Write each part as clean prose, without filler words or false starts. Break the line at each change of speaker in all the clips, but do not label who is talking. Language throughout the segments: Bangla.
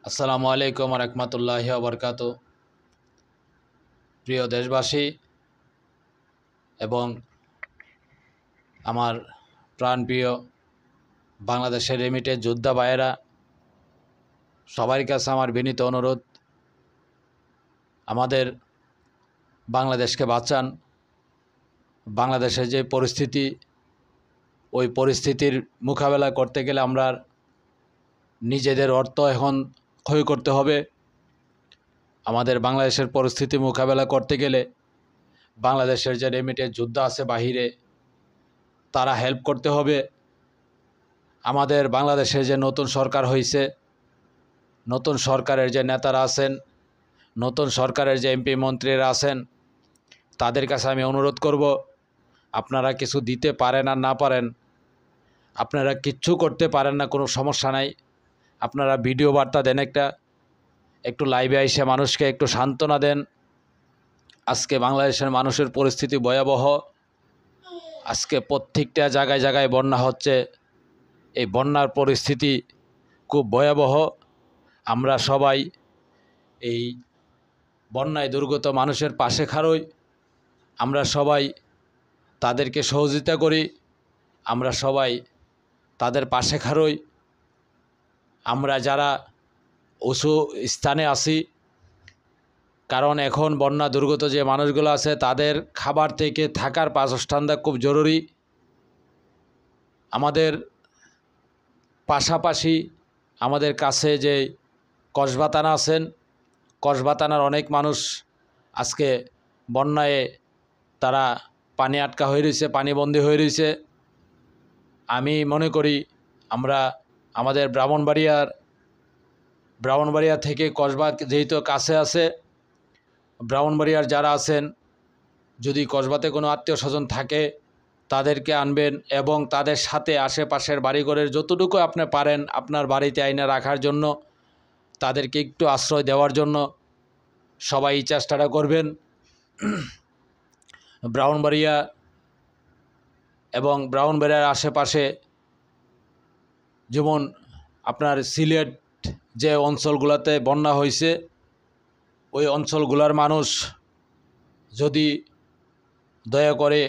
আসসালামু আলাইকুম রহমতুল্লাহি ওয়া বারাকাতু। প্রিয় দেশবাসী এবং আমার প্রাণপ্রিয় বাংলাদেশের রেমিটেন্স যোদ্ধা ভাইয়েরা, সবার কাছে আমার বিনীত অনুরোধ, আমাদের বাংলাদেশকে বাঁচান। বাংলাদেশের যে পরিস্থিতি, ওই পরিস্থিতির মোকাবেলা করতে গেলে আমরা নিজেদের অর্থ এখন ক্ষয় করতে হবে। আমাদের বাংলাদেশের পরিস্থিতি মোকাবেলা করতে গেলে বাংলাদেশের যে রেমিটেন্স যোদ্ধা আছে বাহিরে, তারা হেল্প করতে হবে। আমাদের বাংলাদেশে যে নতুন সরকার হয়েছে, নতুন সরকারের যে নেতারা আছেন, নতুন সরকারের যে এমপি মন্ত্রীরা আছেন, তাদের কাছে আমি অনুরোধ করব, আপনারা কিছু দিতে পারেন আর না পারেন, আপনারা কিচ্ছু করতে পারেন না, কোনো সমস্যা নাই, আপনারা ভিডিও বার্তা দেন, একটু লাইভে এসে মানুষকে একটু সান্ত্বনা দেন। আজকে বাংলাদেশের মানুষের পরিস্থিতি ভয়াবহ। আজকে প্রত্যেকটা জায়গায় জায়গায় বন্যা হচ্ছে। এই বন্যার পরিস্থিতি খুব ভয়াবহ। আমরা সবাই এই বন্যায় দুর্গত মানুষের পাশে খাড়ই। আমরা সবাই তাদেরকে সহযোগিতা করি, আমরা সবাই তাদের পাশে খাড়ই। আমরা যারা উঁচু স্থানে আছি, কারণ এখন বন্যা দুর্গত যে মানুষগুলো আছে তাদের খাবার থেকে থাকার বাসস্থানটা খুব জরুরি। আমাদের পাশাপাশি আমাদের কাছে যে কসবা থানা আছেন, কসবা থানার অনেক মানুষ আজকে বন্যায় তারা পানি আটকা হয়ে রয়েছে, পানিবন্দী হয়ে রয়েছে। আমি মনে করি আমরা আমাদের ব্রাহ্মণবাড়িয়া থেকে কসবা যেহেতু কাছে আছে, ব্রাহ্মণবাড়িয়ার যারা আছেন, যদি কসবাতে কোনো আত্মীয় স্বজন থাকে তাদেরকে আনবেন এবং তাদের সাথে আশেপাশের বাড়িঘরের যতটুকু আপনি পারেন আপনার বাড়িতে আইনে রাখার জন্য, তাদেরকে একটু আশ্রয় দেওয়ার জন্য সবাই এই চেষ্টাটা করবেন। ব্রাহ্মণবাড়িয়া এবং ব্রাহ্মণবাড়িয়ার আশেপাশে, যেমন আপনার সিলেট যে অঞ্চলগুলোতে বন্যা হয়েছে, ওই অঞ্চলগুলোর মানুষ যদি দয়া করে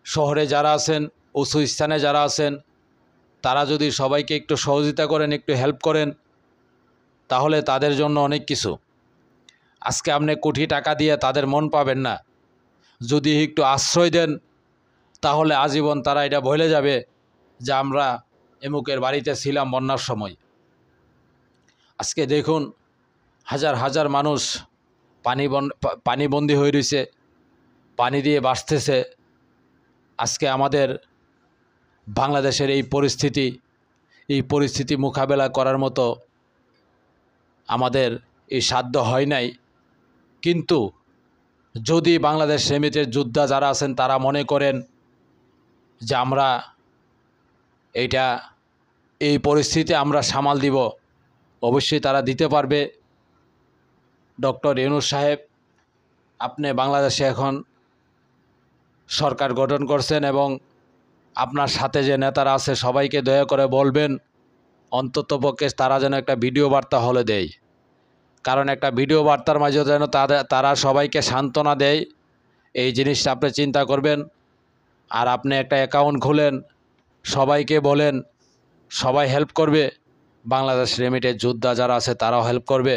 শহরে যারা আছেন, উঁচু স্থানে যারা আছেন, তারা যদি সবাইকে একটু সহযোগিতা করেন, একটু হেল্প করেন, তাহলে তাদের জন্য অনেক কিছু। আজকে আপনি কোটি টাকা দিয়ে তাদের মন পাবেন না, যদি একটু আশ্রয় দেন তাহলে আজীবন তারা এটা ভুলে যাবে যে আমরা এমুকের বাড়িতে ছিলাম বন্যার সময়। আজকে দেখুন হাজার হাজার মানুষ পানিবন্দী হয়ে রয়েছে, পানি দিয়ে বাঁচতেছে। আজকে আমাদের বাংলাদেশের এই পরিস্থিতি মোকাবেলা করার মতো আমাদের এই সাধ্য হয় নাই। কিন্তু যদি বাংলাদেশ রেমিটেন্স যোদ্ধা যারা আছেন তারা মনে করেন যে আমরা এই পরিস্থিতি আমরা সামাল দিব, অবশ্যই তারা দিতে পারবে। ডক্টর ইউনূস সাহেব, আপনি বাংলাদেশে এখন সরকার গঠন করছেন এবং আপনার সাথে যে নেতারা আছে সবাইকে দয়া করে বলবেন অন্ততপক্ষে তারা যেন একটা ভিডিও বার্তা হলে দেয়, কারণ একটা ভিডিও বার্তার মাঝে যেন তারা সবাইকে সান্ত্বনা দেয়। এই জিনিসটা আপনি চিন্তা করবেন। আর আপনি একটা অ্যাকাউন্ট খুলেন, সবাইকে বলেন, সবাই হেল্প করবে। বাংলাদেশ রেমিটেন্স যোদ্ধা যারা আছে তারাও হেল্প করবে।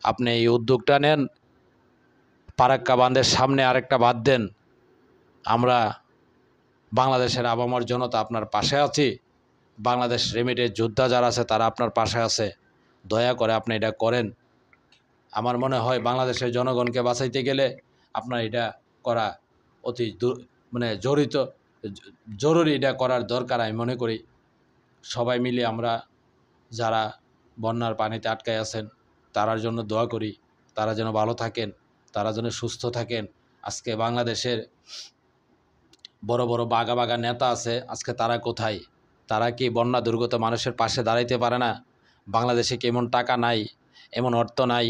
আপনি এই উদ্যোগটা নেন, ফারাক্কা বাঁধের সামনে আরেকটা বাঁধ দেন। আমরা বাংলাদেশের আপামর জনতা আপনার পাশে আছি। বাংলাদেশ রেমিটেন্স যোদ্ধা যারা আছে তারা আপনার পাশে আছে। দয়া করে আপনি এটা করেন। আমার মনে হয় বাংলাদেশের জনগণকে বাঁচাইতে গেলে আপনার এটা করা অতি জরুরি, এটা করার দরকার আমি মনে করি। সবাই মিলে আমরা যারা বন্যার পানিতে আটকায় আছেন তারার জন্য দোয়া করি, তারা যেন ভালো থাকেন, তারা যেন সুস্থ থাকেন। আজকে বাংলাদেশের বড় বড় বাঘা বাঘা নেতা আছে, আজকে তারা কোথায়? তারা কি বন্যা দুর্গত মানুষের পাশে দাঁড়াইতে পারে না? বাংলাদেশে কি এমন টাকা নাই, এমন অর্থ নাই,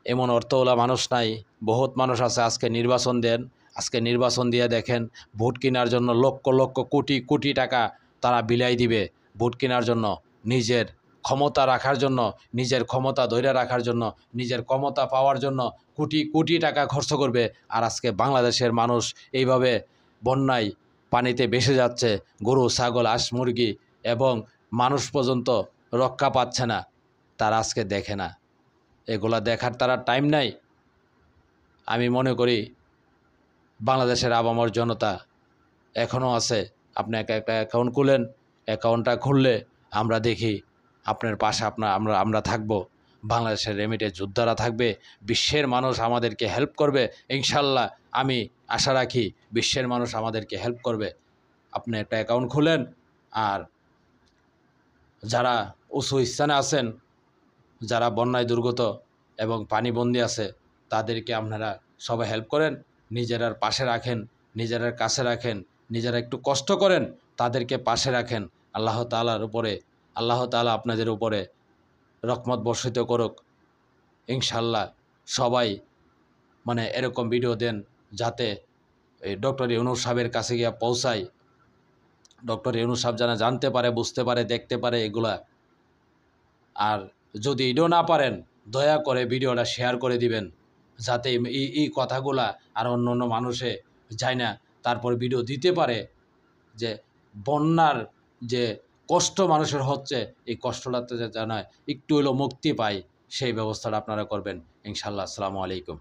এমন অর্থওয়ালা মানুষ নাই? বহুত মানুষ আছে। আজকে নির্বাচন দেন, আজকে নির্বাচন দিয়ে দেখেন ভোট কেনার জন্য লক্ষ লক্ষ কোটি কোটি টাকা তারা বিলাই দিবে ভোট কেনার জন্য, নিজের ক্ষমতা রাখার জন্য, নিজের ক্ষমতা ধরে রাখার জন্য, নিজের ক্ষমতা পাওয়ার জন্য কোটি কোটি টাকা খরচ করবে। আর আজকে বাংলাদেশের মানুষ এইভাবে বন্যায় পানিতে ভেসে যাচ্ছে, গরু ছাগল হাঁস মুরগি এবং মানুষ পর্যন্ত রক্ষা পাচ্ছে না। তারা আজকে দেখে না, এগুলা দেখার তারা টাইম নাই। আমি মনে করি বাংলাদেশের আপামর জনতা এখনও আছে। আপনি একটা অ্যাকাউন্ট খুলেন, অ্যাকাউন্টটা খুললে আমরা দেখি আপনার পাশে আমরা থাকব। বাংলাদেশের রেমিটেন্স যোদ্ধারা থাকবে, বিশ্বের মানুষ আমাদেরকে হেল্প করবে ইনশাল্লাহ। আমি আশা রাখি বিশ্বের মানুষ আমাদেরকে হেল্প করবে। আপনি একটা অ্যাকাউন্ট খুলেন, আর যারা উঁচু স্থানে আছেন, যারা বন্যায় দুর্গত এবং পানিবন্দী আছে, তাদেরকে আপনারা সবাই হেল্প করেন, নিজেরার পাশে রাখেন, নিজেরার কাছে রাখেন, নিজেরা একটু কষ্ট করেন, তাদেরকে পাশে রাখেন। আল্লাহ তাআলা আপনাদের উপরে রহমত বর্ষিত করুক ইনশাল্লাহ। সবাই এরকম ভিডিও দেন যাতে এই ডক্টর ইউনূস সাহেবের কাছে গিয়ে পৌঁছায়, ডক্টর ইউনূস সাহেব যেন জানতে পারে, বুঝতে পারে, দেখতে পারে এগুলা। আর যদি এটাও না পারেন, দয়া করে ভিডিওটা শেয়ার করে দিবেন, যাতে এই কথাগুলা আর অন্য মানুষে যায় না, তারপর ভিডিও দিতে পারে যে বন্যার যে কষ্ট মানুষের হচ্ছে, এই কষ্টটাতে যেন একটু হলেও মুক্তি পায়, সেই ব্যবস্থাটা আপনারা করবেন ইনশাল্লাহ। আসসালামু আলাইকুম।